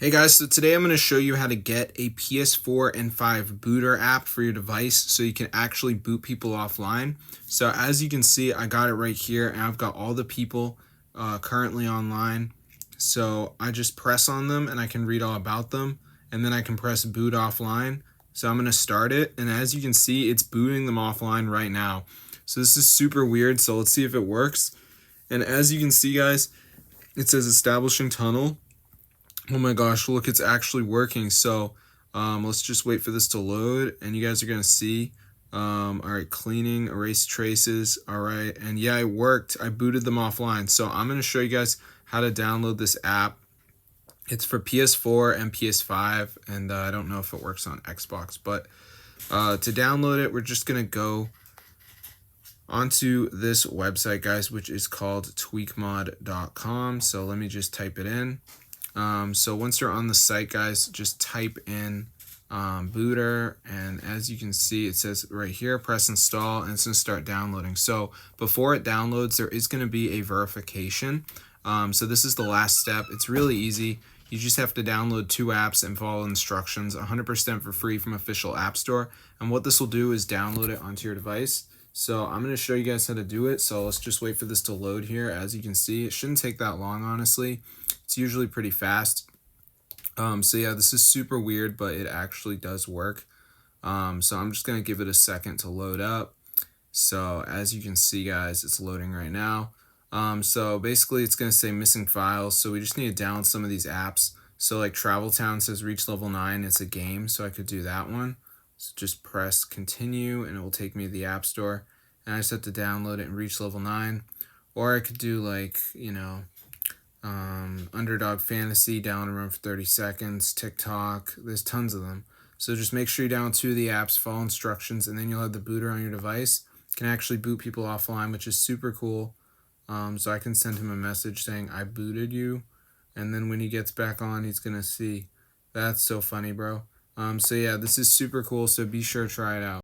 Hey guys, so today I'm going to show you how to get a PS4 and 5 booter app for your device so you can actually boot people offline. So as you can see, I got it right here and I've got all the people currently online. So I just press on them and I can read all about them, and then I can press boot offline. So I'm going to start it, and as you can see, it's booting them offline right now. So this is super weird, so let's see if it works. And as you can see guys, it says establishing tunnel. Oh my gosh, look, it's actually working. So let's just wait for this to load and you guys are gonna see. All right, cleaning, erase traces. All right, and yeah, it worked. I booted them offline. So I'm gonna show you guys how to download this app. It's for PS4 and ps5, and I don't know if it works on Xbox, but to download it, we're just gonna go onto this website guys, which is called tweakmod.com. So let me just type it in. So once you're on the site guys, just type in booter, and as you can see, it says right here, press install, and it's going to start downloading. So before it downloads, there is going to be a verification. So this is the last step. It's really easy. You just have to download 2 apps and follow instructions 100% for free from official app store. And what this will do is download it onto your device. So I'm going to show you guys how to do it. So let's just wait for this to load here. As you can see, it shouldn't take that long, honestly. It's usually pretty fast. So yeah, this is super weird, but it actually does work. So I'm just going to give it a second to load up. So as you can see guys, it's loading right now. So basically it's going to say missing files. So we just need to download some of these apps. So like Travel Town says reach level 9. It's a game, so I could do that one. So just press continue and it will take me to the app store. And I just have to download it and reach level 9. Or I could do like, Underdog Fantasy, down and run for 30 seconds, TikTok, there's tons of them. So just make sure you download 2 of the apps, follow instructions, and then you'll have the booter on your device. You can actually boot people offline, which is super cool. So I can send him a message saying I booted you, and then when he gets back on, he's gonna see. That's so funny, bro. So yeah, this is super cool, so be sure to try it out.